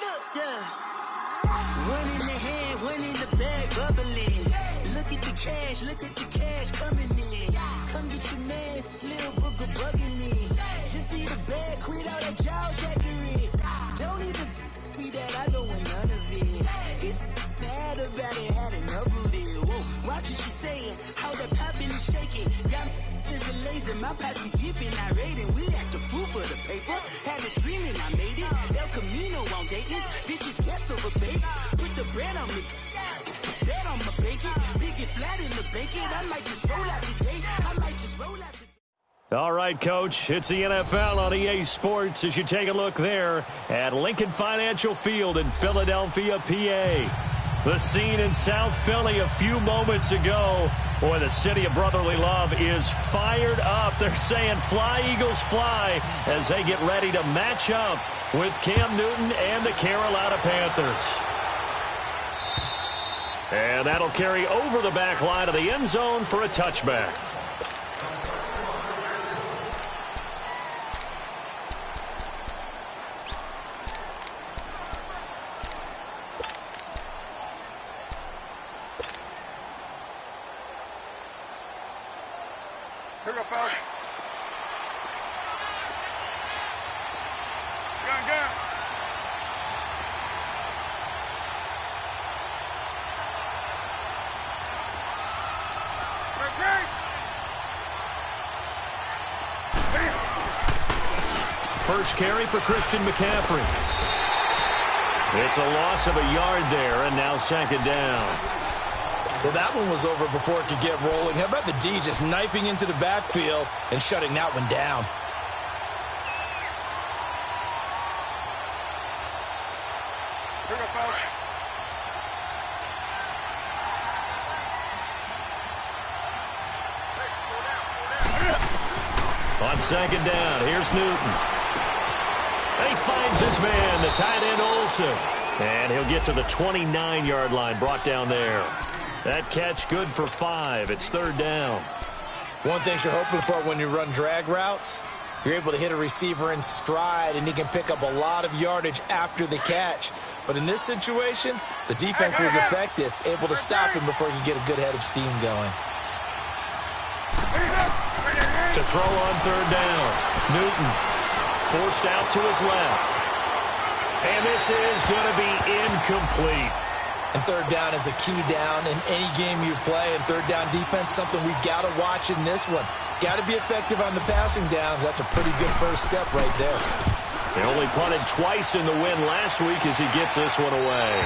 Look, yeah. One in the hand, one in the bag, bubbling. Look at the cash coming in. Come get your man, Slim Booker bugging me. Just see the bag, quit all that jaw jackery. Don't even be that, I don't want none of it. It's bad about it, had enough of it. Whoa, watch what you saying, how that poppin' and shaking. Got is a laser, my posse dipping, I raiding. We act a fool for the paper. Had a dream and I made it. El Camino on Dayton's, bitches guess over bait. Put the bread on me, bet on my bacon. Big it flat in the bacon. I might just roll out today. All right, Coach, it's the NFL on EA Sports as you take a look there at Lincoln Financial Field in Philadelphia, PA. The scene in South Philly a few moments ago. Boy, the city of brotherly love is fired up. They're saying fly, Eagles, fly as they get ready to match up with Cam Newton and the Carolina Panthers. And that'll carry over the back line of the end zone for a touchback. Here we go, fellas. Gun. First carry for Christian McCaffrey. It's a loss of a yard there, and now second down. Well, that one was over before it could get rolling. How about the D just knifing into the backfield and shutting that one down? Here we go, fellas. On second down, here's Newton. And he finds his man, the tight end Olsen. And he'll get to the 29-yard line, brought down there. That catch good for 5. It's third down. One thing you're hoping for when you run drag routes, you're able to hit a receiver in stride, and he can pick up a lot of yardage after the catch. But in this situation, the defense was effective, able to stop him before he could get a good head of steam going. To throw on third down, Newton forced out to his left. And this is going to be incomplete. And third down is a key down in any game you play. And third down defense, something we've got to watch in this one. Got to be effective on the passing downs. That's a pretty good first step right there. He only punted twice in the win last week as he gets this one away.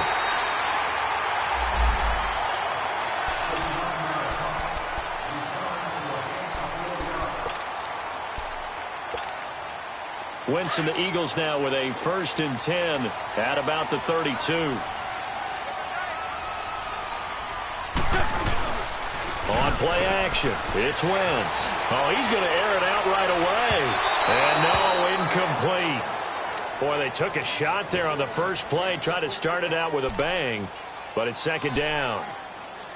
Wentz and the Eagles now with a 1st and 10 at about the 32. On play action, it's Wentz. Oh, he's going to air it out right away. And no, incomplete. Boy, they took a shot there on the first play, tried to start it out with a bang, but it's second down.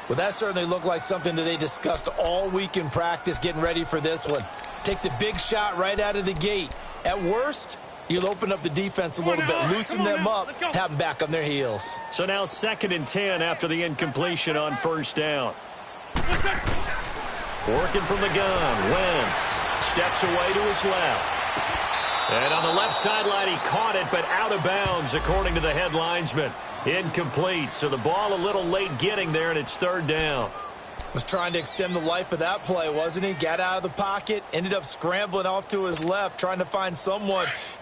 Well, that certainly looked like something that they discussed all week in practice getting ready for this one. Take the big shot right out of the gate. At worst, you'll open up the defense a little bit, loosen them up, have them back on their heels. So now 2nd and 10 after the incompletion on first down. Working from the gun, Wentz steps away to his left. And on the left sideline, he caught it, but out of bounds, according to the head linesman. Incomplete, so the ball a little late getting there, and it's third down. Was trying to extend the life of that play, wasn't he? Got out of the pocket, ended up scrambling off to his left, trying to find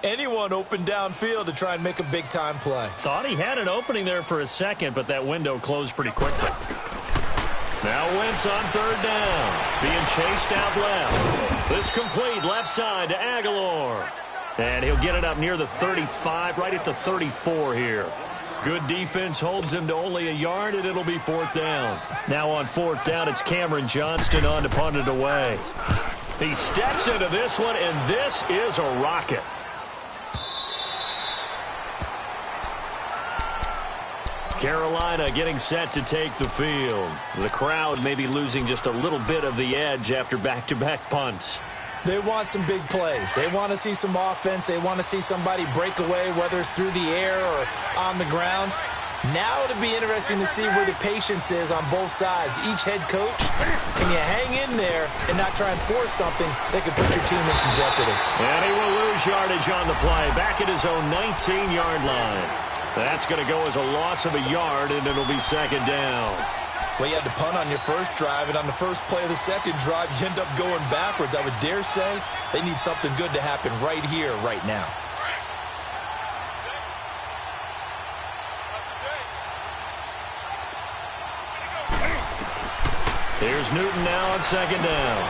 anyone open downfield to try and make a big-time play. Thought he had an opening there for a second, but that window closed pretty quickly. Now Wentz on third down, being chased out left. This complete left side to Aguilar. And he'll get it up near the 35, right at the 34 here. Good defense holds him to only a yard, and it'll be fourth down. Now on fourth down, it's Cameron Johnston on to punt it away. He steps into this one, and this is a rocket. Carolina getting set to take the field. The crowd may be losing just a little bit of the edge after back-to-back punts. They want some big plays. They want to see some offense. They want to see somebody break away, whether it's through the air or on the ground. Now it'll be interesting to see where the patience is on both sides. Each head coach, can you hang in there and not try and force something that could put your team in some jeopardy? And he will lose yardage on the play, back at his own 19-yard line. That's going to go as a loss of a yard, and it'll be second down. Well, you had to punt on your first drive, and on the first play of the second drive, you end up going backwards. I would dare say they need something good to happen right here, right now. Here's Newton now on second down.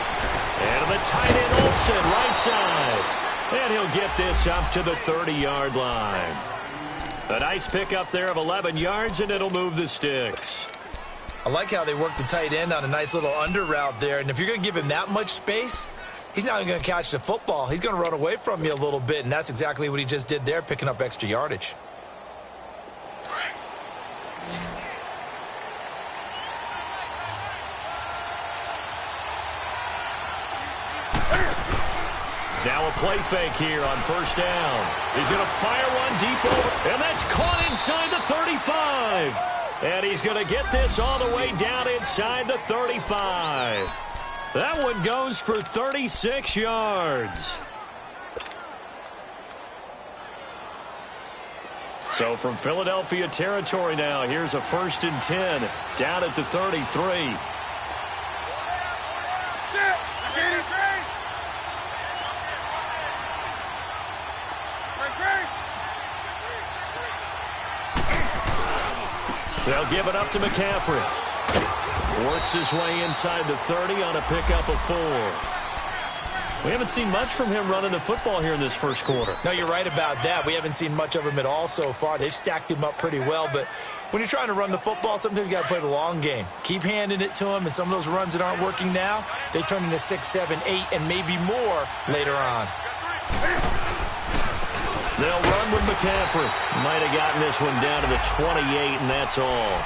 And the tight end Olsen, right side. And he'll get this up to the 30-yard line. A nice pickup there of 11 yards, and it'll move the sticks. I like how they work the tight end on a nice little under route there. And if you're going to give him that much space, he's not going to catch the football. He's going to run away from you a little bit, and that's exactly what he just did there, picking up extra yardage. Now a play fake here on first down. He's going to fire one deep over, and that's caught inside the 35. And he's going to get this all the way down inside the 35. That one goes for 36 yards. So from Philadelphia territory now, here's a 1st and 10 down at the 33. They'll give it up to McCaffrey. Works his way inside the 30 on a pickup of 4. We haven't seen much from him running the football here in this first quarter. No, you're right about that. We haven't seen much of him at all so far. They've stacked him up pretty well, but when you're trying to run the football, sometimes you got to play the long game. Keep handing it to him, and some of those runs that aren't working now, they turn into 6, 7, 8, and maybe more later on. They'll run with McCaffrey. Might have gotten this one down to the 28, and that's all.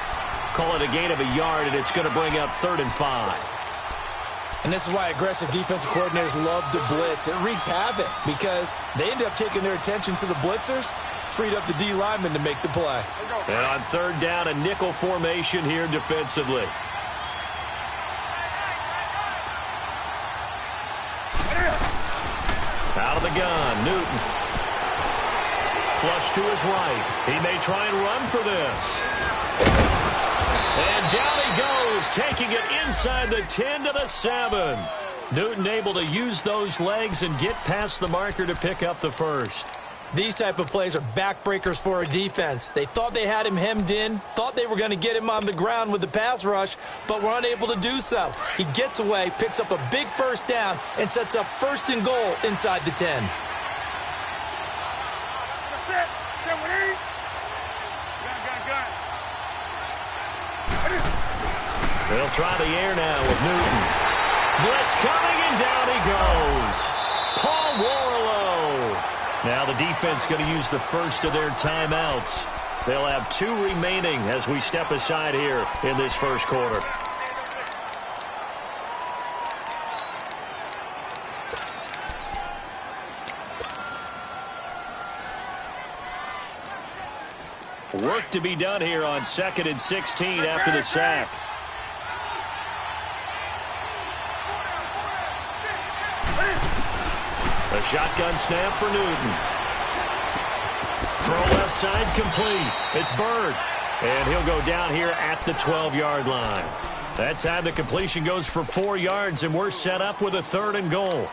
Call it a gain of a yard, and it's going to bring up 3rd and 5. And this is why aggressive defensive coordinators love to blitz. It wreaks havoc because they end up taking their attention to the blitzers, freed up the D lineman to make the play. And on 3rd down, a nickel formation here defensively. Out of the gun, Newton. Flush to his right. He may try and run for this. And down he goes, taking it inside the 10 to the 7. Newton able to use those legs and get past the marker to pick up the first. These type of plays are backbreakers for a defense. They thought they had him hemmed in, thought they were going to get him on the ground with the pass rush, but were unable to do so. He gets away, picks up a big first down, and sets up 1st and goal inside the 10. They'll try the air now with Newton. Blitz coming, and down he goes. Paul Warlow. Now the defense going to use the first of their timeouts. They'll have 2 remaining as we step aside here in this first quarter. Work to be done here on 2nd and 16 after the sack. A shotgun snap for Newton. Throw left side complete. It's Bird. And he'll go down here at the 12-yard line. That time the completion goes for 4 yards, and we're set up with a 3rd and goal.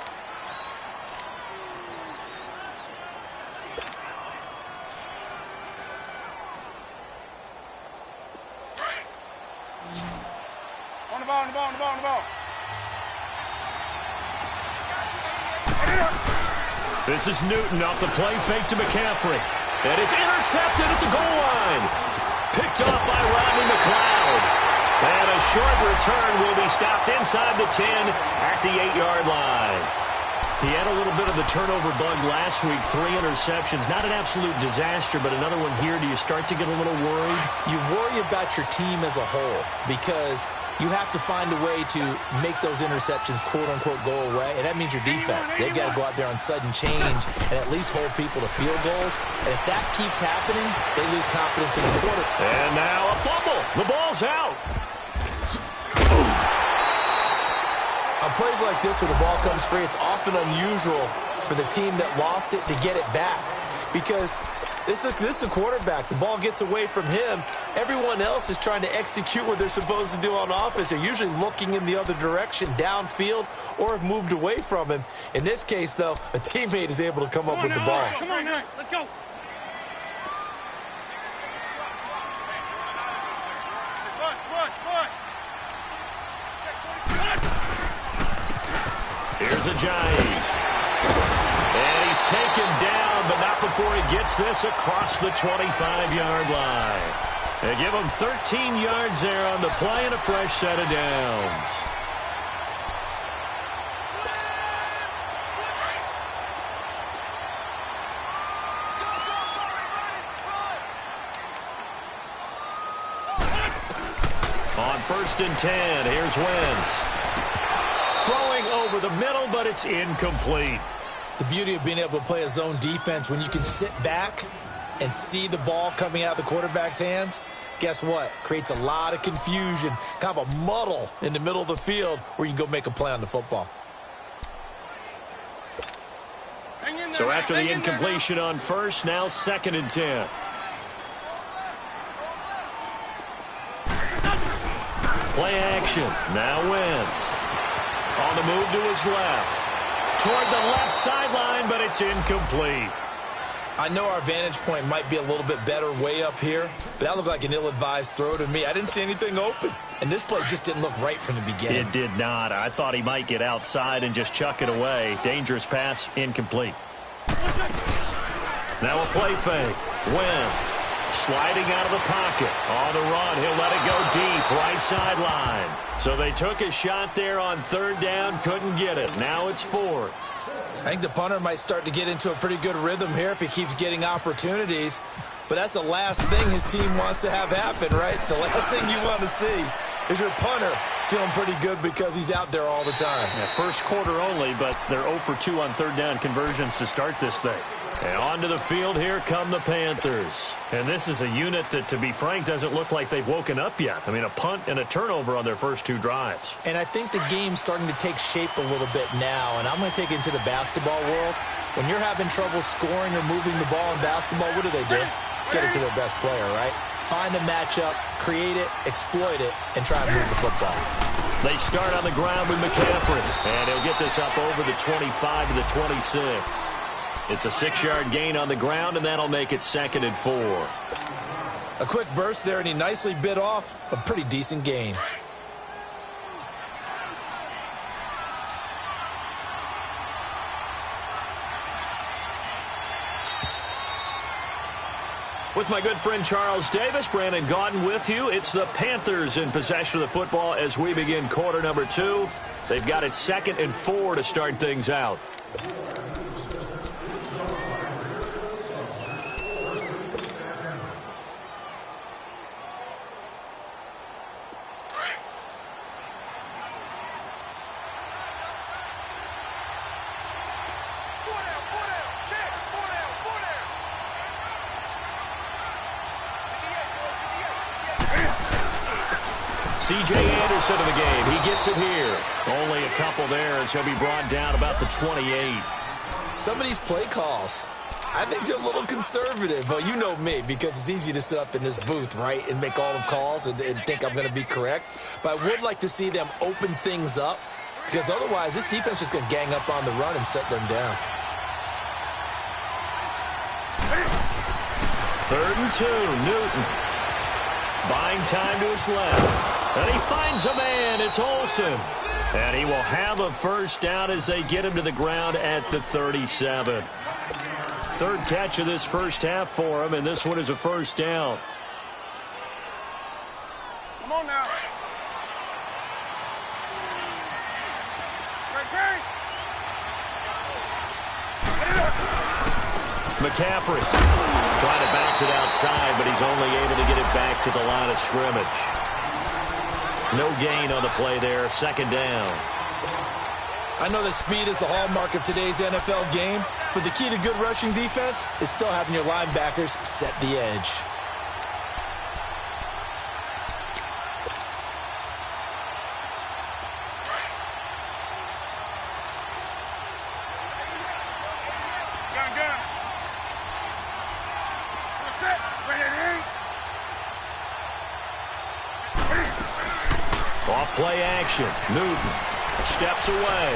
On the ball. This is Newton off the play fake to McCaffrey. And it's intercepted at the goal line. Picked off by Rodney McLeod. And a short return will be stopped inside the 10 at the 8-yard line. He had a little bit of the turnover bug last week, 3 interceptions. Not an absolute disaster, but another one here. Do you start to get a little worried? You worry about your team as a whole because you have to find a way to make those interceptions, quote-unquote, go away, and that means your defense. They've got to go out there on sudden change and at least hold people to field goals. And if that keeps happening, they lose confidence in the quarter. And now a fumble. The ball's out. On plays like this where the ball comes free, it's often unusual for the team that lost it to get it back because this is a quarterback. The ball gets away from him. Everyone else is trying to execute what they're supposed to do on offense. They're usually looking in the other direction, downfield, or have moved away from him. In this case, though, a teammate is able to come up with the ball. Come on now, let's go. Here's Ajayi. And he's taken down, but not before he gets this across the 25-yard line. They give him 13 yards there on the play and a fresh set of downs. On 1st and 10, here's Wentz. Throwing over the middle, but it's incomplete. The beauty of being able to play a zone defense when you can sit back and see the ball coming out of the quarterback's hands, guess what? Creates a lot of confusion, kind of a muddle in the middle of the field where you can go make a play on the football. So after the incompletion on 1st, now 2nd and 10. Play action. Now Wentz. On the move to his left. Toward the left sideline, but it's incomplete. I know our vantage point might be a little bit better way up here, but that looked like an ill-advised throw to me. I didn't see anything open, and this play just didn't look right from the beginning. It did not. I thought he might get outside and just chuck it away. Dangerous pass, incomplete. Now a play fake. Wentz sliding out of the pocket. On the run, he'll let it go deep, right sideline. So they took a shot there on 3rd down, couldn't get it. Now it's 4th. I think the punter might start to get into a pretty good rhythm here if he keeps getting opportunities. But that's the last thing his team wants to have happen, right? The last thing you want to see is your punter feeling pretty good because he's out there all the time. Yeah, 1st quarter only, but they're 0 for 2 on 3rd down conversions to start this thing. And onto the field, here come the Panthers. And this is a unit that, to be frank, doesn't look like they've woken up yet. I mean, a punt and a turnover on their first 2 drives. And I think the game's starting to take shape a little bit now. And I'm going to take it into the basketball world. When you're having trouble scoring or moving the ball in basketball, what do? Get it to their best player, right? Find a matchup, create it, exploit it, and try and move the football. They start on the ground with McCaffrey. And he'll get this up over the 25 to the 26. It's a 6-yard gain on the ground, and that'll make it 2nd and 4. A quick burst there, and he nicely bit off a pretty decent gain. With my good friend Charles Davis, Brandon Gaudin with you. It's the Panthers in possession of the football as we begin quarter number 2. They've got it 2nd and 4 to start things out. C.J. Anderson in the game. He gets it here. Only a couple there as he'll be brought down about the 28. Some of these play calls, I think they're a little conservative, but you know me, because it's easy to sit up in this booth, right, and make all the calls and think I'm going to be correct. But I would like to see them open things up, because otherwise this defense is going to gang up on the run and shut them down. 3rd and 2, Newton. Buying time to his left. And he finds a man. It's Olsen. And he will have a first down as they get him to the ground at the 37. 3rd catch of this first half for him, and this one is a first down. Come on now. Great. McCaffrey trying to bounce it outside, but he's only able to get it back to the line of scrimmage. No gain on the play there, second down. I know that speed is the hallmark of today's NFL game, but the key to good rushing defense is still having your linebackers set the edge. Play action. Newton steps away.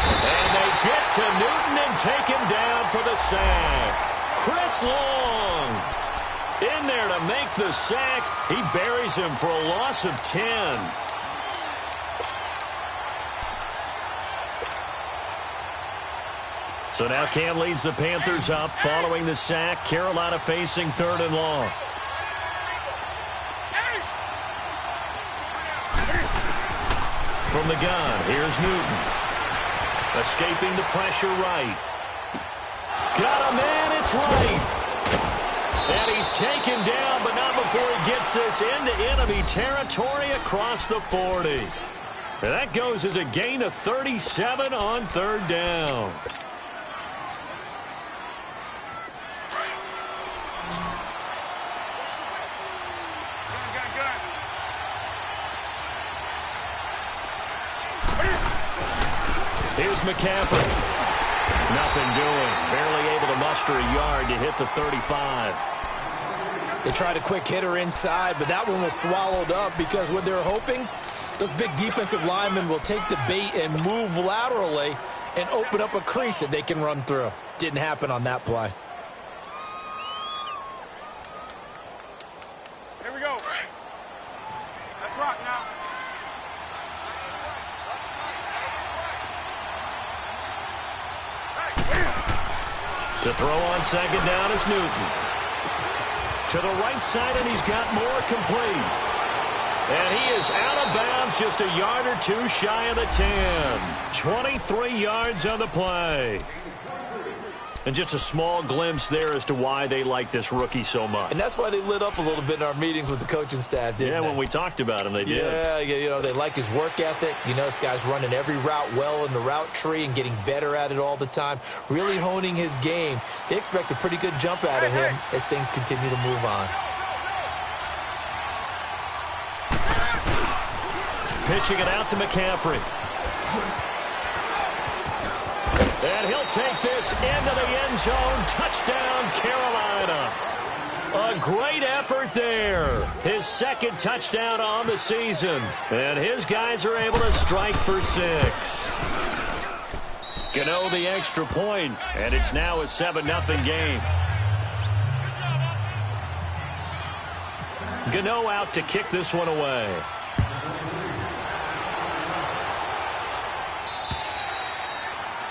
And they get to Newton and take him down for the sack. Chris Long in there to make the sack. He buries him for a loss of 10. So now Cam leads the Panthers up following the sack. Carolina facing 3rd and long. From the gun, here's Newton. Escaping the pressure right. Got a man, it's right. And he's taken down, but not before he gets this into enemy territory across the 40. And that goes as a gain of 37 on 3rd down. Here's McCaffrey. Nothing doing. Barely able to muster a yard to hit the 35. They tried a quick hitter inside, but that one was swallowed up because what they're hoping, those big defensive linemen will take the bait and move laterally and open up a crease that they can run through. Didn't happen on that play. Here we go. Let's rock now. To throw on second down is Newton. To the right side, and he's got more complete. And he is out of bounds, just a yard or two shy of the 10. 23 yards on the play. And just a small glimpse there as to why they like this rookie so much. And that's why they lit up a little bit in our meetings with the coaching staff, didn't they? Yeah, when we talked about him, they did. Yeah, you know, they like his work ethic. You know, this guy's running every route well in the route tree and getting better at it all the time, really honing his game. They expect a pretty good jump out of him as things continue to move on. Pitching it out to McCaffrey. And he'll take this into the end zone. Touchdown, Carolina. A great effort there. His second touchdown on the season. And his guys are able to strike for 6. Gano the extra point, and it's now a 7-0 game. Gano out to kick this one away.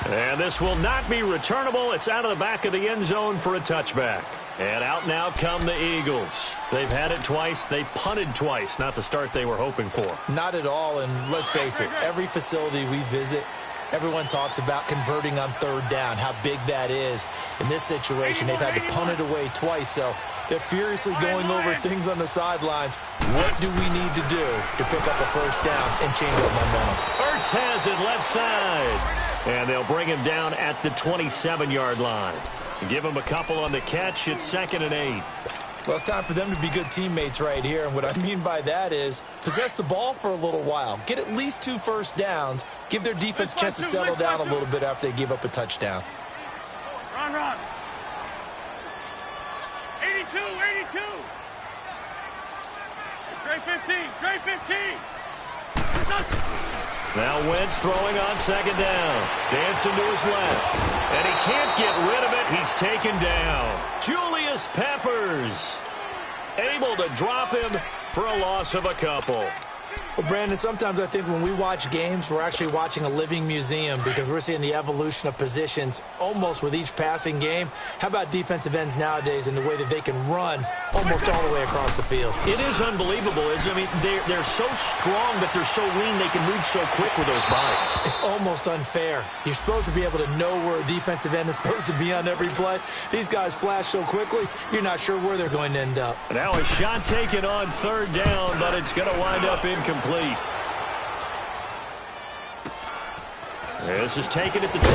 And this will not be returnable. It's out of the back of the end zone for a touchback. And out now come the Eagles. They've had it twice. They've punted twice. Not the start they were hoping for. Not at all. And let's face it, every facility we visit, everyone talks about converting on 3rd down, how big that is. In this situation, they've had to punt it away twice. So they're furiously going over things on the sidelines. What do we need to do to pick up a 1st down and change our momentum? Ertz has it left side. And they'll bring him down at the 27-yard line. Give him a couple on the catch. It's 2nd and 8. Well, it's time for them to be good teammates right here. And what I mean by that is possess the ball for a little while. Get at least 2 first downs. Give their defense a chance to settle down a little bit after they give up a touchdown. Run. 82. Trey 15. Now Wentz throwing on 2nd down. Dancing to his left. And he can't get rid of it. He's taken down. Julius Peppers able to drop him for a loss of a couple. Well, Brandon, sometimes I think when we watch games, we're actually watching a living museum because we're seeing the evolution of positions almost with each passing game. How about defensive ends nowadays and the way that they can run almost all the way across the field? It is unbelievable, isn't it? I mean, they're so strong, but they're so lean, they can move so quick with those bodies. It's almost unfair. You're supposed to be able to know where a defensive end is supposed to be on every play. These guys flash so quickly, you're not sure where they're going to end up. Now a shot taken on third down, but it's going to wind up incomplete. This is taken at the 23.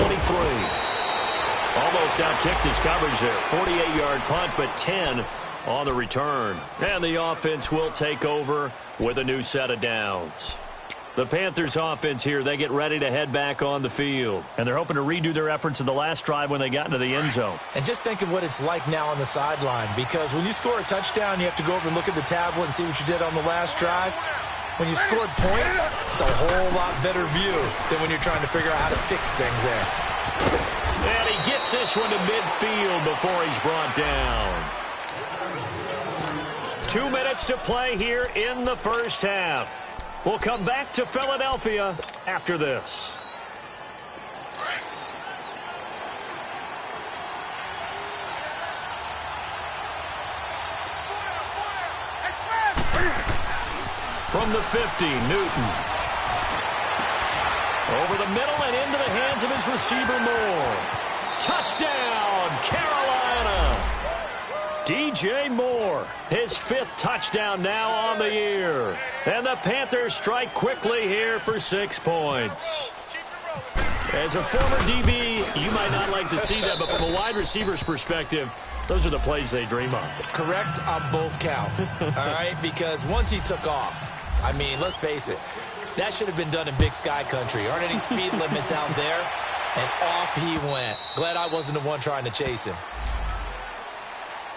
Almost outkicked his coverage there. 48-yard punt, but 10 on the return. And the offense will take over with a new set of downs. The Panthers offense here, they get ready to head back on the field. And they're hoping to redo their efforts in the last drive when they got into the end zone. And just think of what it's like now on the sideline, because when you score a touchdown, you have to go over and look at the tablet and see what you did on the last drive. When you scored points, it's a whole lot better view than when you're trying to figure out how to fix things there. And he gets this one to midfield before he's brought down. 2 minutes to play here in the first half. We'll come back to Philadelphia after this. From the 50, Newton. Over the middle and into the hands of his receiver, Moore. Touchdown, Carolina. DJ Moore, his 5th touchdown now on the year. And the Panthers strike quickly here for 6 points. As a former DB, you might not like to see that, but from a wide receiver's perspective, those are the plays they dream of. Correct on both counts, all right? Because once he took off, I mean, let's face it, that should have been done in Big Sky country. Aren't any speed limits out there? And off he went. Glad I wasn't the one trying to chase him.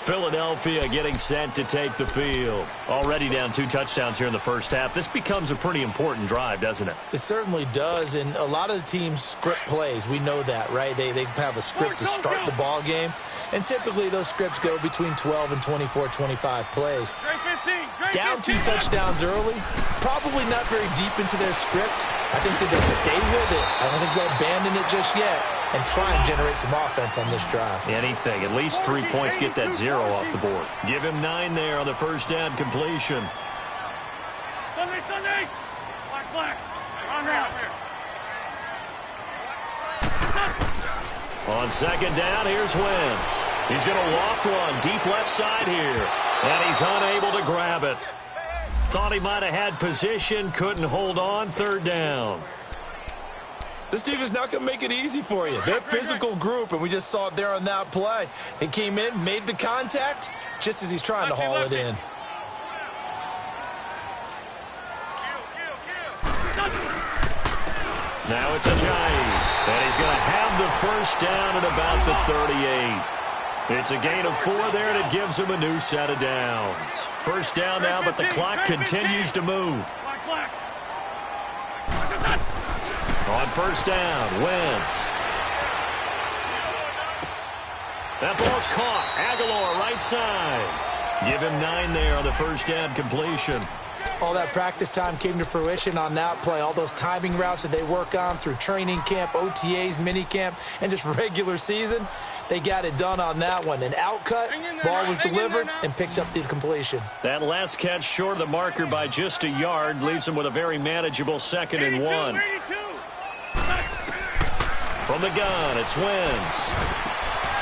Philadelphia getting set to take the field. Already down 2 touchdowns here in the first half. This becomes a pretty important drive, doesn't it? It certainly does, and a lot of the teams script plays. We know that, right? They have a script to start the ball game, and typically those scripts go between 12 and 24, 25 plays. Down 2 touchdowns early, probably not very deep into their script. I think that they'll stay with it. I don't think they'll abandon it just yet and try and generate some offense on this drive. Anything. At least 3 points, get that 0 off the board. Give him 9 there on the first down completion. Sunday. Black. On route. On second down, here's Wentz. He's going to loft one deep left side here. And he's unable to grab it. Thought he might have had position, couldn't hold on, third down. This defense not going to make it easy for you. They're a physical group, and we just saw it there on that play. He came in, made the contact, just as he's trying to haul it in. Now it's Ajayi, and he's going to have the first down at about the 38. It's a gain of 4 there, and it gives him a new set of downs. First down now, but the clock continues to move. On first down, Wentz. That ball's caught. Aguilar, right side. Give him 9 there on the first down completion. All that practice time came to fruition on that play. All those timing routes that they work on through training camp, OTAs, minicamp, and just regular season, they got it done on that one. An outcut, ball was delivered, and picked up the completion. That last catch short of the marker by just a yard leaves him with a very manageable 2nd and 1. From the gun, it's Wentz.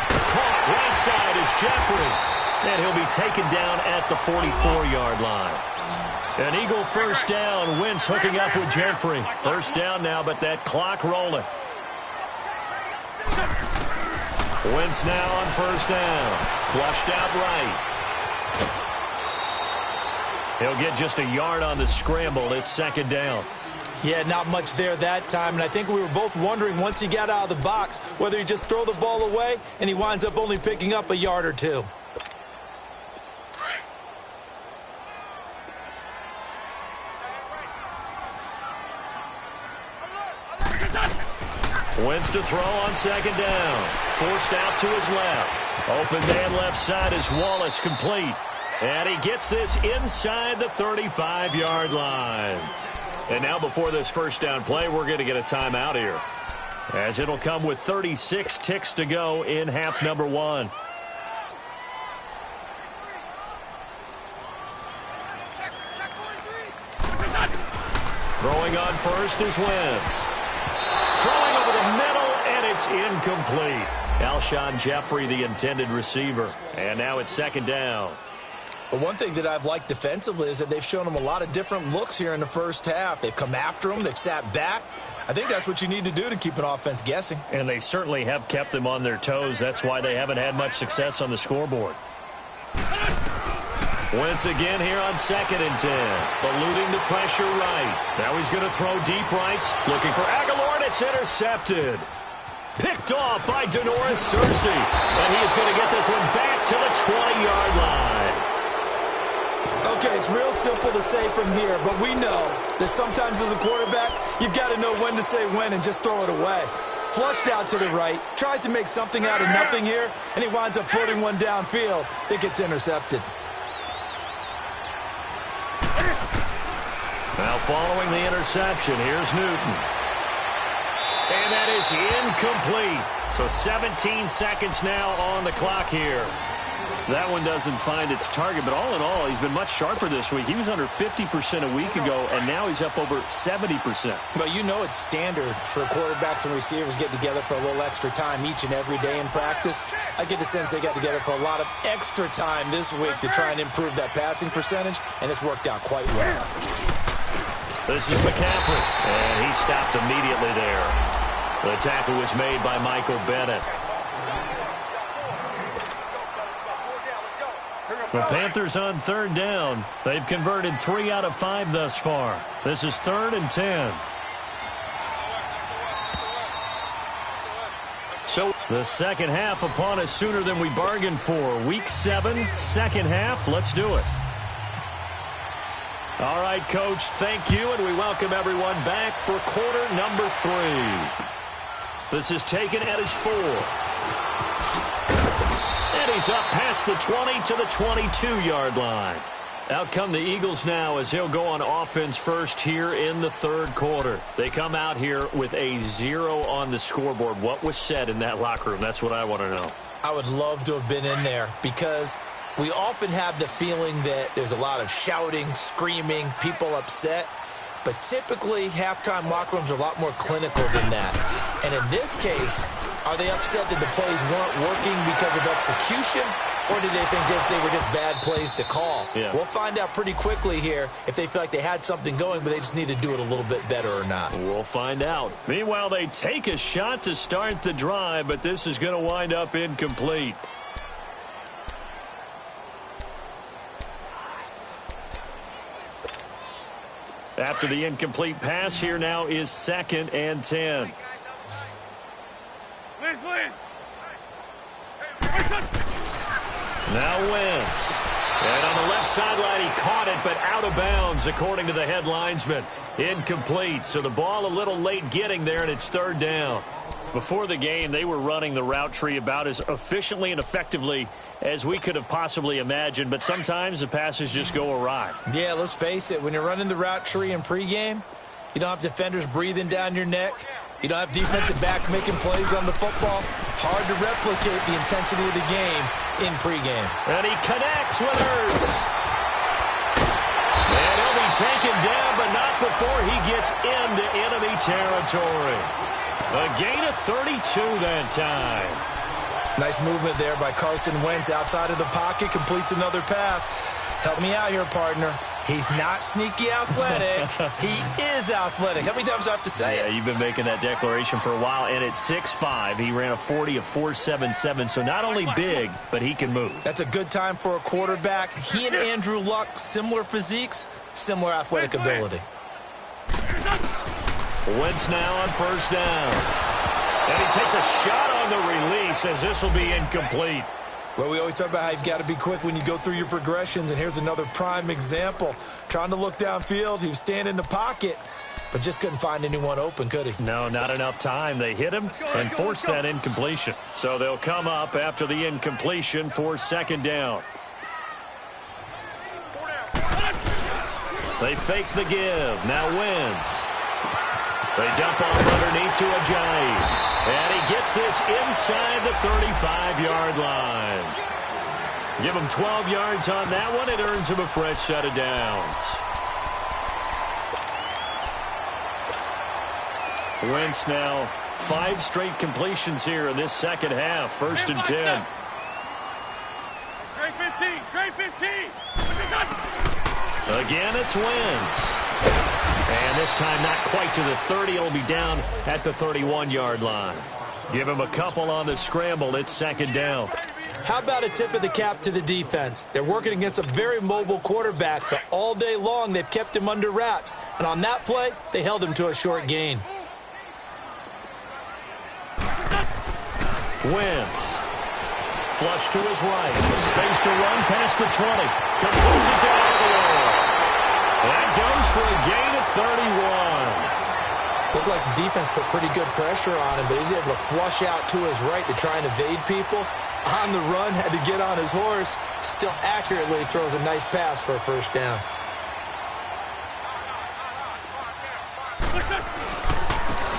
Caught right side is Jeffrey. And he'll be taken down at the 44-yard line. An Eagle first down. Wentz hooking up with Jeffrey. First down now, but that clock rolling. Wentz now on first down. Flushed out right. He'll get just a yard on the scramble. It's 2nd down. Yeah, not much there that time, and I think we were both wondering once he got out of the box whether he just throw the ball away and he winds up only picking up a yard or 2. Wentz to throw on 2nd down. Forced out to his left. Open man left side is Wallace, complete. And he gets this inside the 35-yard line. And now before this first down play, we're going to get a timeout here, as it'll come with 36 ticks to go in half number 1. Throwing on first is Wentz. Throwing over the middle, and it's incomplete. Alshon Jeffrey, the intended receiver. And now it's second down. But one thing that I've liked defensively is that they've shown them a lot of different looks here in the first half. They've come after them. They've sat back. I think that's what you need to do to keep an offense guessing. And they certainly have kept them on their toes. That's why they haven't had much success on the scoreboard. Wentz again here on 2nd and 10. Eluding the pressure right. Now he's going to throw deep rights. Looking for Aguilar, and it's intercepted. Picked off by Denoris Searcy. And he is going to get this one back to the 20-yard line. Okay, it's real simple to say from here, but we know that sometimes as a quarterback, you've got to know when to say when and just throw it away. Flushed out to the right, tries to make something out of nothing here, and he winds up floating one downfield that gets intercepted. Now following the interception, here's Newton. And that is incomplete. So 17 seconds now on the clock here. That one doesn't find its target, but all in all, he's been much sharper this week. He was under 50% a week ago, and now he's up over 70%. But you know it's standard for quarterbacks and receivers get together for a little extra time each and every day in practice. I get the sense they got together for a lot of extra time this week to try and improve that passing percentage, and it's worked out quite well. This is McCaffrey, and he stopped immediately there. The tackle was made by Michael Bennett. The Panthers on 3rd down. They've converted 3 out of 5 thus far. This is 3rd and 10. So the second half upon us sooner than we bargained for. Week 7, second half. Let's do it. All right, Coach, thank you, and we welcome everyone back for quarter number 3. This is taken at his 4. And he's up past the 20 to the 22-yard line. Out come the Eagles now as he'll go on offense first here in the 3rd quarter. They come out here with a 0 on the scoreboard. What was said in that locker room? That's what I want to know. I would love to have been in there because we often have the feeling that there's a lot of shouting, screaming, people upset. But typically, halftime locker rooms are a lot more clinical than that. And in this case, are they upset that the plays weren't working because of execution? Or did they think they were just bad plays to call? Yeah. We'll find out pretty quickly here if they feel like they had something going, but they just need to do it a little bit better or not. We'll find out. Meanwhile, they take a shot to start the drive, but this is going to wind up incomplete. After the incomplete pass, here now is 2nd and 10. Now Wentz. And on the left sideline, he caught it, but out of bounds, according to the head linesman. Incomplete. So the ball a little late getting there, and it's 3rd down. Before the game, they were running the route tree about as efficiently and effectively as we could have possibly imagined, but sometimes the passes just go awry. Yeah, let's face it. When you're running the route tree in pregame, you don't have defenders breathing down your neck. You don't have defensive backs making plays on the football. Hard to replicate the intensity of the game in pregame. And he connects with Ertz. And he'll be taken down, but not before he gets into enemy territory. A gain of 32 that time. Nice movement there by Carson Wentz outside of the pocket. Completes another pass. Help me out here, partner. He's not sneaky athletic. He is athletic. How many times do I have to say it? Yeah, you've been making that declaration for a while, and at 6'5", he ran a 40 of 4.77, so not only big, but he can move. That's a good time for a quarterback. He and Andrew Luck, similar physiques, similar athletic ability. Wentz now on 1st down. And he takes a shot on the release as this will be incomplete. Well, we always talk about how you've got to be quick when you go through your progressions, and here's another prime example. Trying to look downfield, he was standing in the pocket, but just couldn't find anyone open, could he? No, not enough time. They hit him and forced that incompletion. So they'll come up after the incompletion for 2nd down. They fake the give. Now Wentz. They dump off underneath to Ajayi. And he gets this inside the 35-yard line. Give him 12 yards on that one. It earns him a fresh set of downs. Wentz now 5 straight completions here in this second half. First and 10. Great 15. Great 15. Again, it's Wentz. And this time not quite to the 30. It'll be down at the 31-yard line. Give him a couple on the scramble. It's second down. How about a tip of the cap to the defense? They're working against a very mobile quarterback, but all day long they've kept him under wraps. And on that play, they held him to a short gain. Wentz. Flush to his right. Space to run past the 20. Completes it to Aguilar. That goes for a gain of 31. Looked like the defense put pretty good pressure on him, but he's able to flush out to his right to try and evade people. On the run, had to get on his horse. Still accurately throws a nice pass for a first down.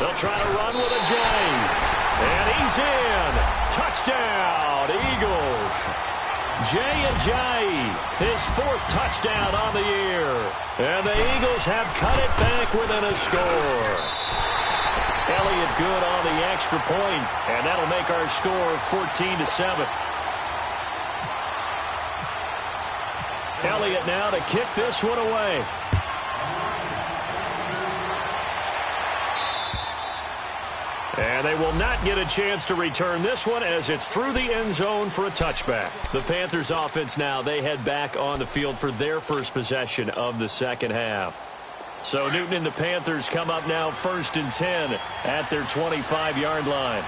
They'll try to run with Ajayi. And he's in. Touchdown, Eagles. Jay Ajayi, his 4th touchdown on the year. And the Eagles have cut it back within a score. Elliott good on the extra point, and that'll make our score 14-7. Elliott now to kick this one away. And they will not get a chance to return this one as it's through the end zone for a touchback. The Panthers offense now, they head back on the field for their first possession of the second half. So Newton and the Panthers come up now first and 10 at their 25-yard line.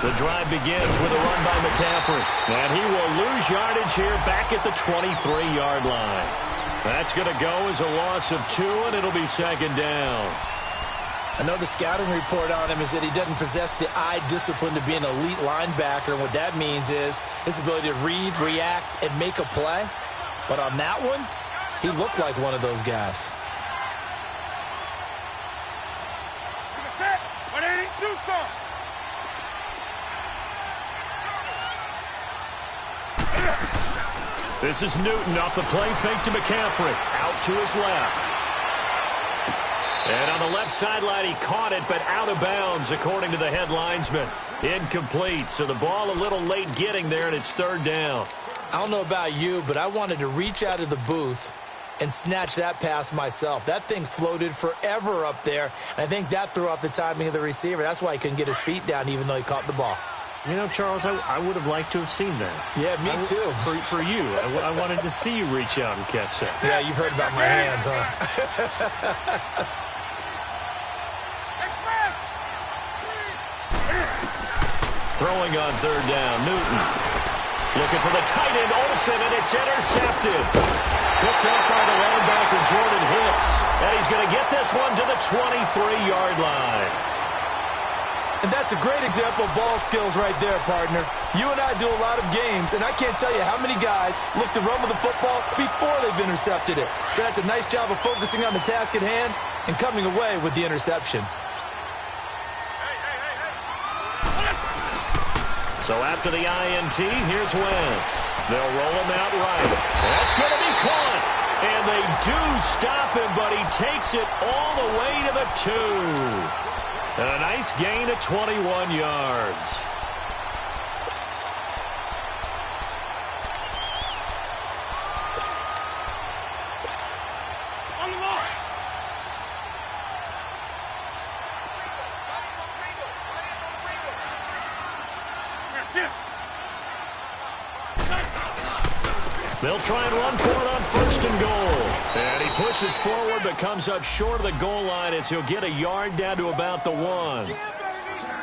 The drive begins with a run by McCaffrey. And he will lose yardage here back at the 23-yard line. That's going to go as a loss of 2, and it'll be second down. I know the scouting report on him is that he doesn't possess the eye discipline to be an elite linebacker. And what that means is his ability to read, react, and make a play. But on that one, he looked like one of those guys. This is Newton off the play fake to McCaffrey. Out to his left. And on the left sideline, he caught it, but out of bounds, according to the head linesman. Incomplete, so the ball a little late getting there, and it's third down. I don't know about you, but I wanted to reach out of the booth and snatch that pass myself. That thing floated forever up there. I think that threw off the timing of the receiver. That's why he couldn't get his feet down, even though he caught the ball. You know, Charles, I would have liked to have seen that. Yeah, me too. For you. I wanted to see you reach out and catch that. Yeah, you've heard about my hands, huh? Throwing on third down, Newton. Looking for the tight end, Olsen, and it's intercepted. Picked up by the linebacker, Jordan Hicks. And he's going to get this one to the 23-yard line. And that's a great example of ball skills right there, partner. You and I do a lot of games, and I can't tell you how many guys look to run with the football before they've intercepted it. So that's a nice job of focusing on the task at hand and coming away with the interception. So after the INT, here's Wentz. They'll roll him out right. That's going to be caught. And they do stop him, but he takes it all the way to the 2. And a nice gain of 21 yards. On the ball. They'll try and run for it on first and goal. And he pushes forward but comes up short of the goal line as he'll get a yard down to about the 1.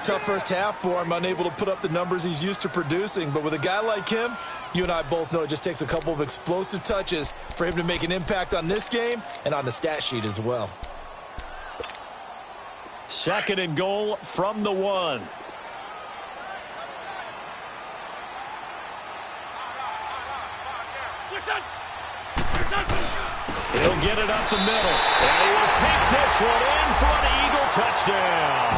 Tough first half for him, unable to put up the numbers he's used to producing. But with a guy like him, you and I both know it just takes a couple of explosive touches for him to make an impact on this game and on the stat sheet as well. Second and goal from the 1. He'll get it up the middle. And he will take this one in for an Eagle touchdown.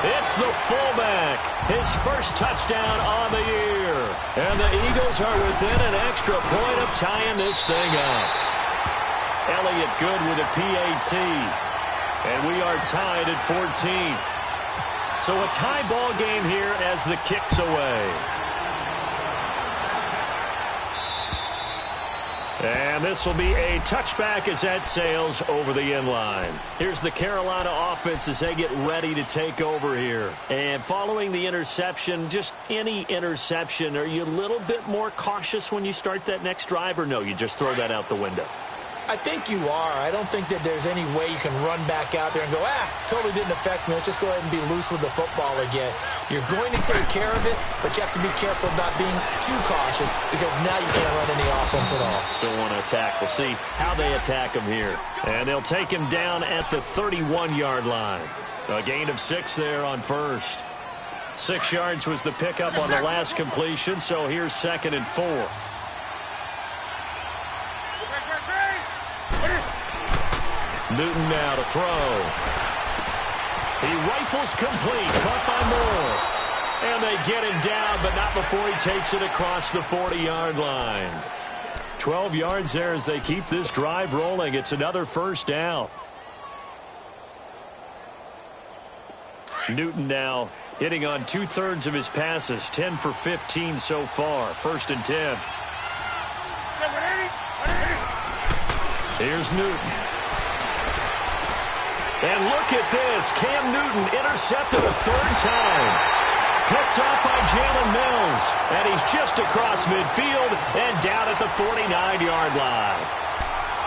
It's the fullback, his first touchdown on the year. And the Eagles are within an extra point of tying this thing up. Elliott good with a PAT. And we are tied at 14. So a tie ball game here as the kick's away. And this will be a touchback as that sails over the end line. Here's the Carolina offense as they get ready to take over here. And following the interception, just any interception, are you a little bit more cautious when you start that next drive, or no, you just throw that out the window? I think you are. I don't think that there's any way you can run back out there and go, totally didn't affect me. Let's just go ahead and be loose with the football again. You're going to take care of it, but you have to be careful of not being too cautious because now you can't run any offense at all. Still want to attack. We'll see how they attack him here. And they'll take him down at the 31-yard line. A gain of 6 there on first. 6 yards was the pickup on the last completion, so here's 2nd and 4. Newton now to throw. He rifles complete, caught by Moore. And they get him down, but not before he takes it across the 40-yard line. 12 yards there as they keep this drive rolling. It's another first down. Newton now hitting on 2/3 of his passes, 10 for 15 so far. 1st and 10. Here's Newton. And look at this. Cam Newton intercepted a 3rd time. Picked off by Jalen Mills. And he's just across midfield and down at the 49-yard line.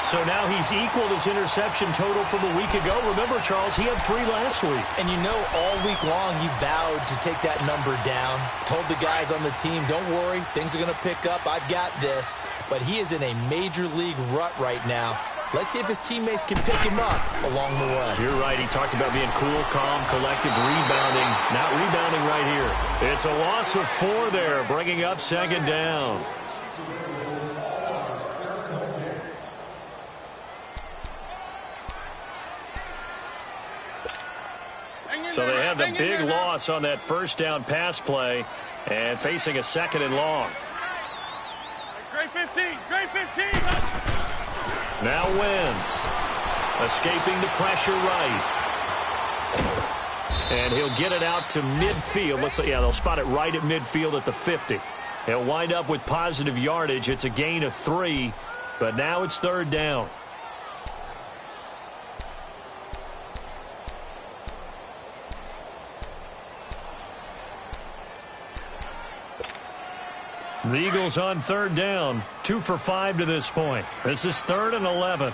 So now he's equaled his interception total from a week ago. Remember, Charles, he had 3 last week. And you know, all week long he vowed to take that number down. Told the guys on the team, don't worry, things are going to pick up. I've got this. But he is in a major league rut right now. Let's see if his teammates can pick him up along the way. You're right. He talked about being cool, calm, collective, rebounding. Not rebounding right here. It's a loss of 4 there, bringing up 2nd down. So they have the big loss on that 1st down pass play and facing a 2nd and long. Great 15, great 15. Now Wentz, escaping the pressure right. And he'll get it out to midfield. Looks like, they'll spot it right at midfield at the 50. He'll wind up with positive yardage. It's a gain of 3, but now it's 3rd down. The Eagles on 3rd down, 2 for 5 to this point. This is 3rd and 11.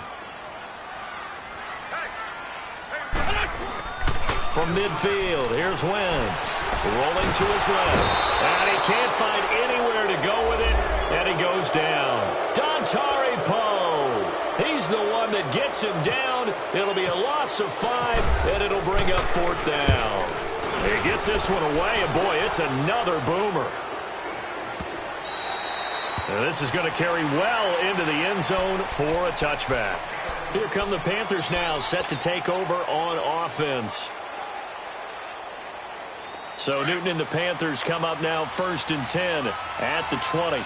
From midfield, here's Wentz. Rolling to his left. And he can't find anywhere to go with it. And he goes down. Dontari Poe. He's the one that gets him down. It'll be a loss of 5, and it'll bring up 4th down. He gets this one away, and boy, it's another boomer. And this is going to carry well into the end zone for a touchback. Here come the Panthers now, set to take over on offense. So Newton and the Panthers come up now 1st and 10 at the 20.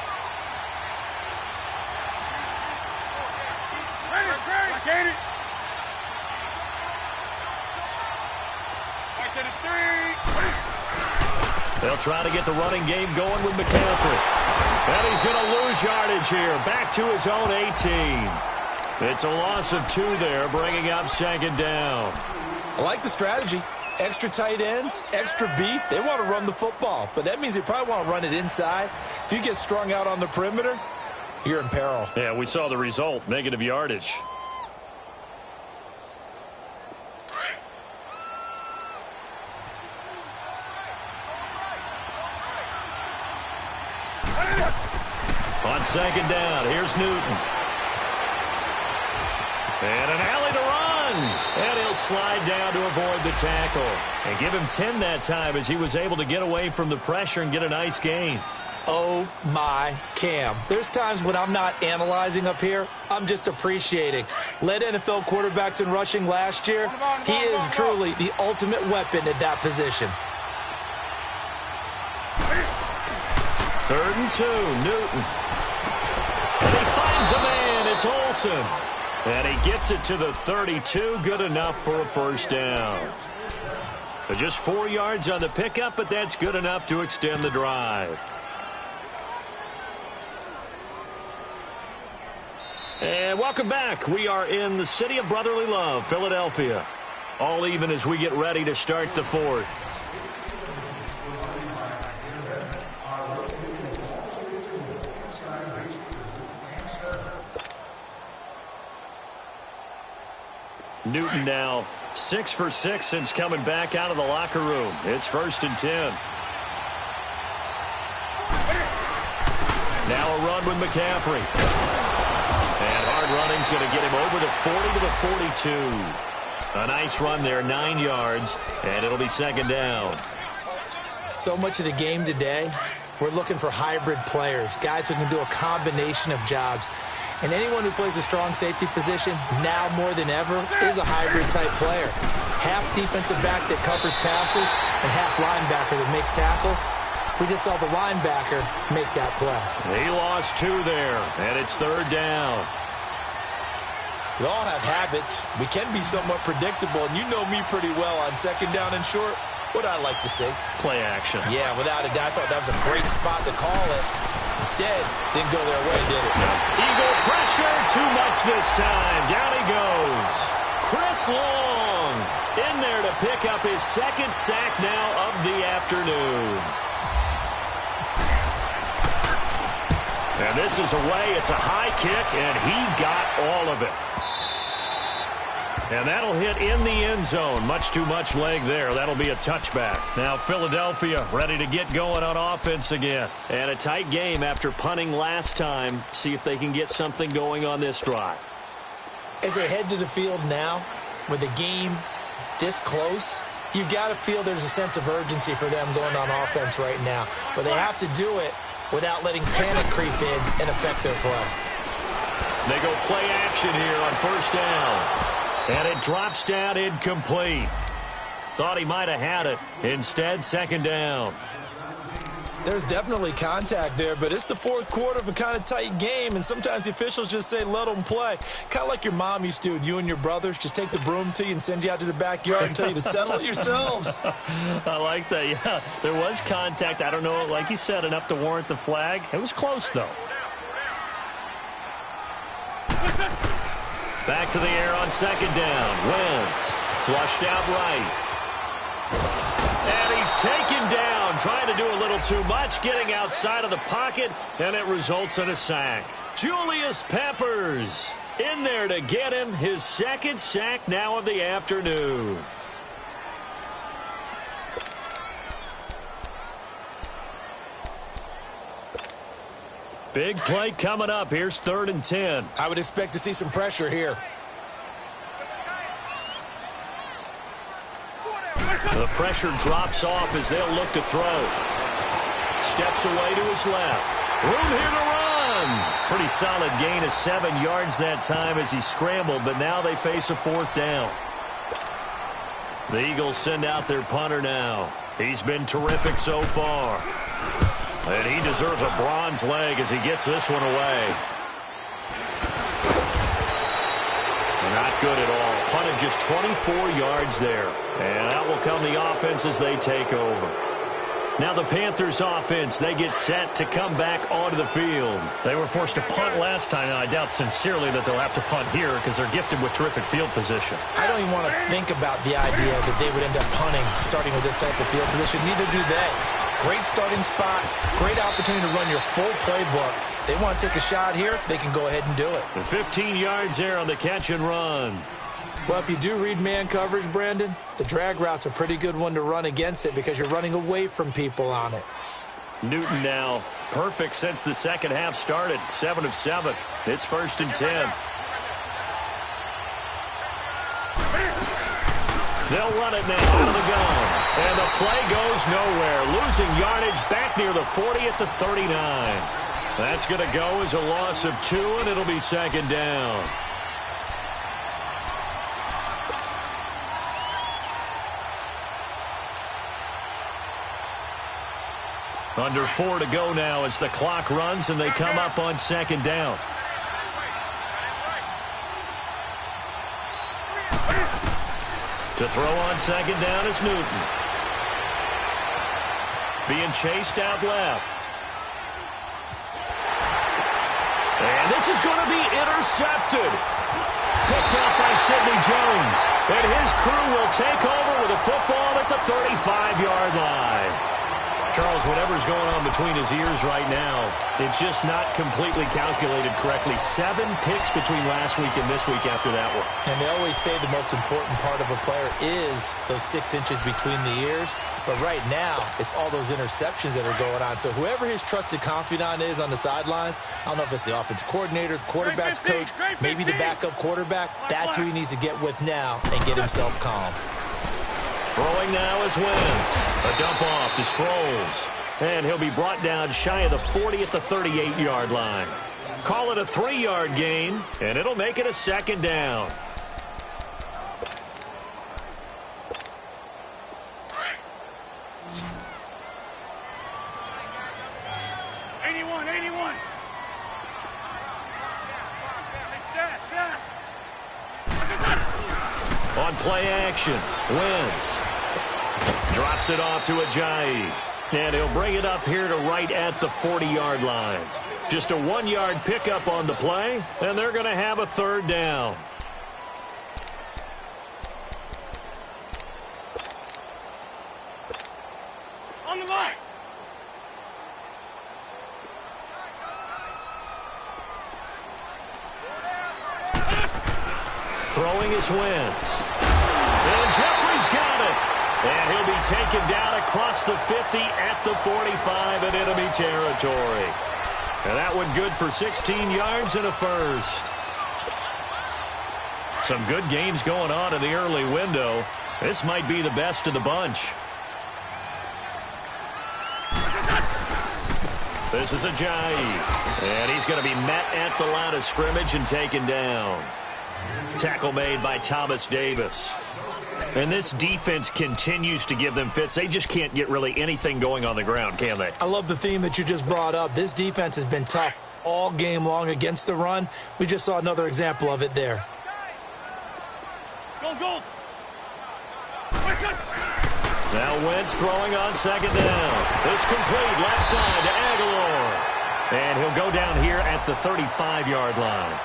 They'll try to get the running game going with McCaffrey. And he's going to lose yardage here. Back to his own 18. It's a loss of 2 there, bringing up 2nd down. I like the strategy. Extra tight ends, extra beef. They want to run the football, but that means they probably want to run it inside. If you get strung out on the perimeter, you're in peril. Yeah, we saw the result, negative yardage. On 2nd down, here's Newton. And an alley to run. And he'll slide down to avoid the tackle. And give him 10 that time as he was able to get away from the pressure and get a nice gain. Oh, my Cam. There's times when I'm not analyzing up here. I'm just appreciating. Led NFL quarterbacks in rushing last year. He is truly the ultimate weapon at that position. 3rd and 2, Newton. And he finds a man. It's Olsen. And he gets it to the 32. Good enough for a first down. Just 4 yards on the pickup, but that's good enough to extend the drive. And welcome back. We are in the city of brotherly love, Philadelphia. All even as we get ready to start the 4th. Newton now 6 for 6 since coming back out of the locker room. It's 1st and 10. Now a run with McCaffrey. And hard running's going to get him over the 40 to the 42. A nice run there, 9 yards, and it'll be 2nd down. So much of the game today, we're looking for hybrid players, guys who can do a combination of jobs. And anyone who plays a strong safety position, now more than ever, is a hybrid-type player. Half defensive back that covers passes and half linebacker that makes tackles. We just saw the linebacker make that play. He lost 2 there, and it's 3rd down. We all have habits. We can be somewhat predictable, and you know me pretty well on 2nd down and short. What I like to see. Play action. Yeah, without a doubt, I thought that was a great spot to call it. Instead, didn't go their way, did it? Eagle pressure, too much this time. Down he goes. Chris Long in there to pick up his 2nd sack now of the afternoon. And this is away. It's a high kick, and he got all of it. And that'll hit in the end zone. Much too much leg there. That'll be a touchback. Now Philadelphia ready to get going on offense again. And a tight game after punting last time. See if they can get something going on this drive. As they head to the field now, with the game this close, you've got to feel there's a sense of urgency for them going on offense right now. But they have to do it without letting panic creep in and affect their play. They go play action here on 1st down. And it drops down incomplete. Thought he might have had it. Instead, 2nd down. There's definitely contact there, but it's the 4th quarter of a kind of tight game, and sometimes the officials just say, let them play. Kind of like your mom used to do with you and your brothers. Just take the broom to you and send you out to the backyard and tell you to settle it yourselves. I like that, yeah. There was contact. I don't know, like you said, enough to warrant the flag. It was close, though. Back to the air on 2nd down. Wentz flushed out right. And he's taken down, trying to do a little too much, getting outside of the pocket, and it results in a sack. Julius Peppers in there to get him his 2nd sack now of the afternoon. Big play coming up. Here's 3rd and 10. I would expect to see some pressure here. The pressure drops off as they'll look to throw. Steps away to his left. Room here to run. Pretty solid gain of 7 yards that time as he scrambled, but now they face a 4th down. The Eagles send out their punter now. He's been terrific so far. And he deserves a bronze leg as he gets this one away. Not good at all. Punted just 24 yards there. And out will come the offense as they take over. Now the Panthers offense, they get set to come back onto the field. They were forced to punt last time, and I doubt sincerely that they'll have to punt here because they're gifted with terrific field position. I don't even want to think about the idea that they would end up punting starting with this type of field position. Neither do they. Great starting spot, great opportunity to run your full playbook. They want to take a shot here, they can go ahead and do it. And 15 yards there on the catch and run. Well, if you do read man coverage, Brandon, the drag route's a pretty good one to run against it because you're running away from people on it. Newton now perfect since the second half started. 7 of 7. It's 1st and 10. They'll run it now out of the gun. And the play goes nowhere, losing yardage back near the 40 at the 39. That's going to go as a loss of 2, and it'll be second down. Under 4 to go now as the clock runs and they come up on second down. To throw on second down is Newton. Being chased out left. And this is going to be intercepted. Picked up by Sidney Jones. And his crew will take over with a football at the 35-yard line. Charles, whatever's going on between his ears right now, it's just not completely calculated correctly. 7 picks between last week and this week after that one. And they always say the most important part of a player is those 6 inches between the ears. But right now, it's all those interceptions that are going on. So whoever his trusted confidant is on the sidelines, I don't know if it's the offensive coordinator, the quarterback's coach, maybe the backup quarterback, that's who he needs to get with now and get himself calm. Throwing now is Wentz. A dump off to Sproles. And he'll be brought down shy of the 40 at the 38-yard line. Call it a 3-yard gain, and it'll make it a second down. On play action, Wentz drops it off to Ajayi. And he'll bring it up here to right at the 40-yard line. Just a 1-yard pickup on the play, and they're going to have a third down. On the line. Throwing is Wentz. And Jeffrey's got it. And he'll be taken down across the 50 at the 45 in enemy territory. And that one good for 16 yards and a first. Some good games going on in the early window. This might be the best of the bunch. This is Ajayi. And he's going to be met at the line of scrimmage and taken down. Tackle made by Thomas Davis. And this defense continues to give them fits. They just can't get really anything going on the ground, can they? I love the theme that you just brought up. This defense has been tough all game long against the run. We just saw another example of it there. Go. Now Wentz throwing on second down. It's complete left side to Aguilar. And he'll go down here at the 35-yard line.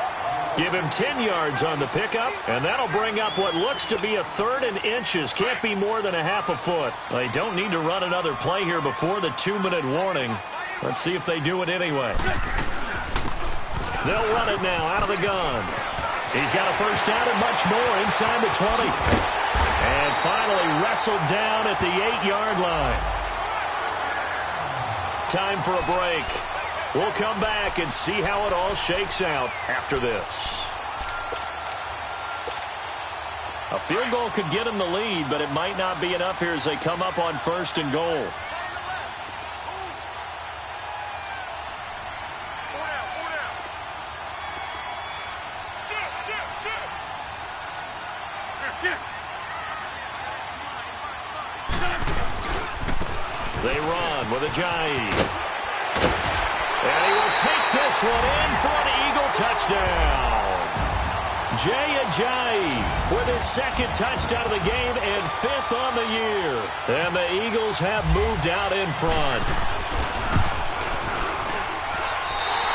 Give him 10 yards on the pickup, and that'll bring up what looks to be a 3rd and inches. Can't be more than a half a foot. They don't need to run another play here before the 2-minute warning. Let's see if they do it anyway. They'll run it now out of the gun. He's got a first down and much more inside the 20. And finally wrestled down at the 8-yard line. Time for a break. We'll come back and see how it all shakes out after this. A field goal could get them the lead, but it might not be enough here as they come up on 1st and goal. They run with Ajayi. And he will take this one in for an Eagle touchdown. Jay Ajayi with his 2nd touchdown of the game and 5th on the year. And the Eagles have moved out in front.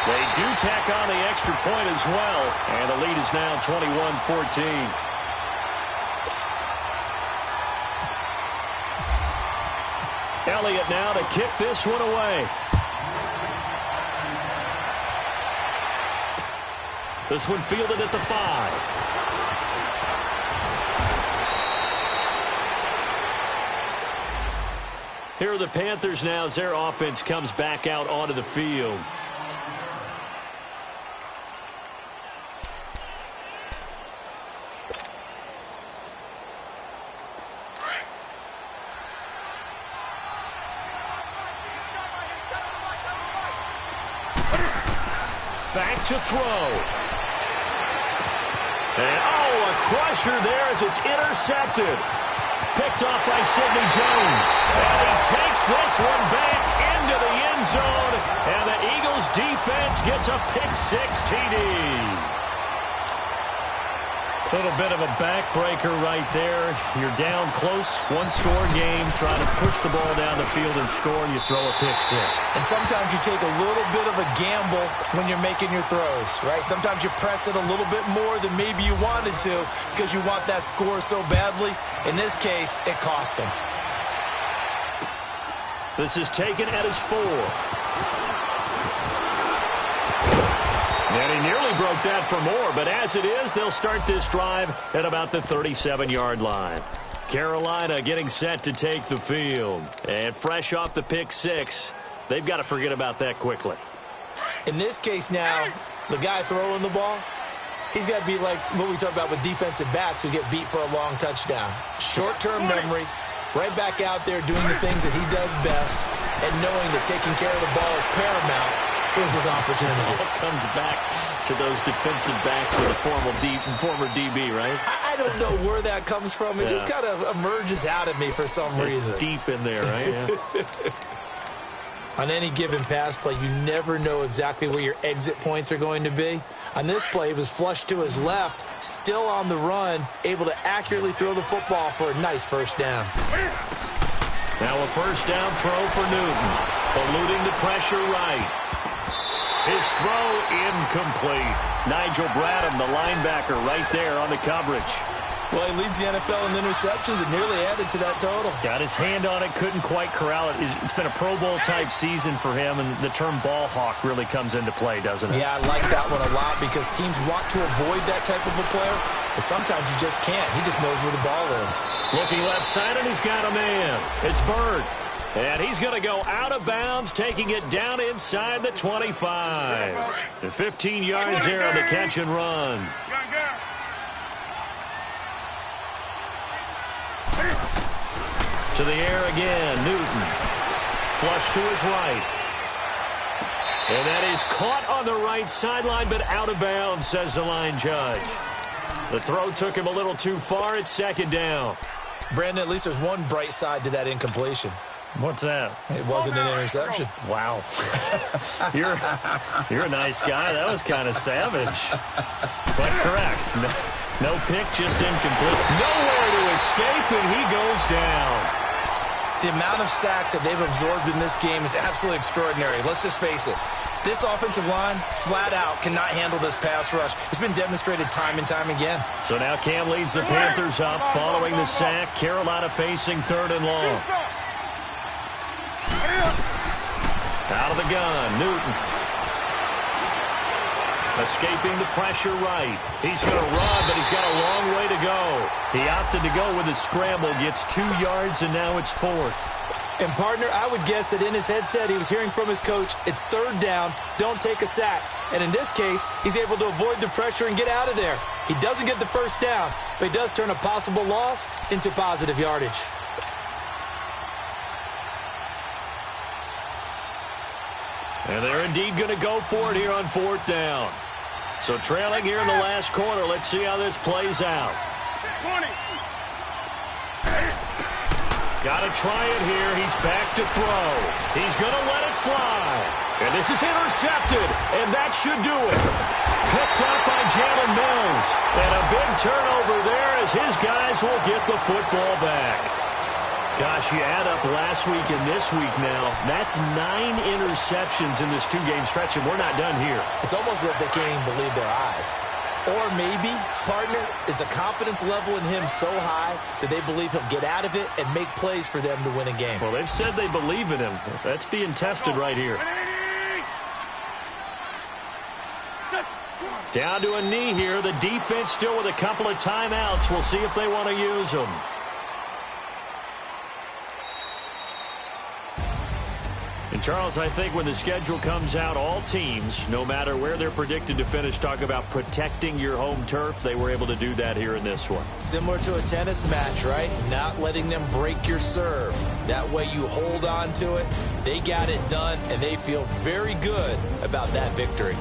They do tack on the extra point as well. And the lead is now 21-14. Elliott now to kick this one away. This one fielded at the 5. Here are the Panthers now as their offense comes back out onto the field. back to throw. And, a crusher there as it's intercepted. Picked off by Sidney Jones. And he takes this one back into the end zone. And the Eagles defense gets a pick-6 TD. A little bit of a backbreaker right there. You're down close, one-score game, trying to push the ball down the field and score, and you throw a pick-6. And sometimes you take a little bit of a gamble when you're making your throws, right? Sometimes you press it a little bit more than maybe you wanted to because you want that score so badly. In this case, it cost him. This is taken at his 4. And he nearly broke that for more, but as it is, they'll start this drive at about the 37-yard line. Carolina getting set to take the field. And fresh off the pick-6, they've got to forget about that quickly. In this case now, the guy throwing the ball, he's got to be like what we talk about with defensive backs who get beat for a long touchdown. Short-term memory, right back out there doing the things that he does best, and knowing that taking care of the ball is paramount. Here's his opportunity. It all comes back to those defensive backs with a former DB, right? I don't know where that comes from. It just kind of emerges out of me for some reason. It's deep in there, right? Yeah. On any given pass play, you never know exactly where your exit points are going to be. On this play, he was flushed to his left, still on the run, able to accurately throw the football for a nice first down. Now a first down throw for Newton, eluding the pressure right. His throw incomplete. Nigel Bradham, the linebacker, right there on the coverage. Well, he leads the NFL in interceptions and nearly added to that total. Got his hand on it, couldn't quite corral it. It's been a Pro Bowl-type season for him, and the term ball hawk really comes into play, doesn't it? Yeah, I like that one a lot because teams want to avoid that type of a player, but sometimes you just can't. He just knows where the ball is. Looking left side, and he's got a man. It's Bird. And he's going to go out of bounds, taking it down inside the 25. 15 yards there on the catch and run. To the air again, Newton. Flush to his right. And that is caught on the right sideline, but out of bounds, says the line judge. The throw took him a little too far. It's second down. Brandon, at least there's one bright side to that incompletion. What's that? It wasn't an interception. Wow. You're a nice guy. That was kind of savage. But correct. No pick, just incomplete. Nowhere to escape, and he goes down. The amount of sacks that they've absorbed in this game is absolutely extraordinary. Let's just face it. This offensive line, flat out, cannot handle this pass rush. It's been demonstrated time and time again. So now Cam leads the Panthers up following the sack. Carolina facing 3rd and long. Out of the gun, Newton. Escaping the pressure right. He's going to run, but he's got a long way to go. He opted to go with a scramble, gets 2 yards, and now it's 4th. And, partner, I would guess that in his headset he was hearing from his coach, it's 3rd down, don't take a sack. And in this case, he's able to avoid the pressure and get out of there. He doesn't get the first down, but he does turn a possible loss into positive yardage. And they're indeed going to go for it here on 4th down. So trailing here in the last quarter. Let's see how this plays out. 20. Got to try it here. He's back to throw. He's going to let it fly. And this is intercepted. And that should do it. Picked up by Jalen Mills. And a big turnover there as his guys will get the football back. Gosh, you add up last week and this week now. That's 9 interceptions in this 2-game stretch, and we're not done here. It's almost as if they can't even believe their eyes. Or maybe, partner, is the confidence level in him so high that they believe he'll get out of it and make plays for them to win a game. Well, they've said they believe in him. That's being tested right here. Down to a knee here. The defense still with a couple of timeouts. We'll see if they want to use them. And, Charles, I think when the schedule comes out, all teams, no matter where they're predicted to finish, talk about protecting your home turf. They were able to do that here in this one. Similar to a tennis match, right? Not letting them break your serve. That way you hold on to it. They got it done, and they feel very good about that victory.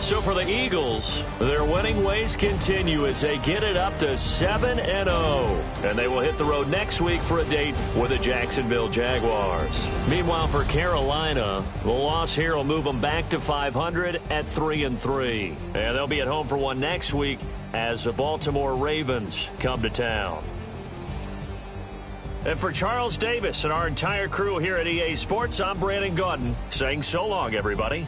So for the Eagles, their winning ways continue as they get it up to 7-0. And they will hit the road next week for a date with the Jacksonville Jaguars. Meanwhile, for Carolina, the loss here will move them back to 500 at 3-3. And they'll be at home for one next week as the Baltimore Ravens come to town. And for Charles Davis and our entire crew here at EA Sports, I'm Brandon Gaudin saying so long, everybody.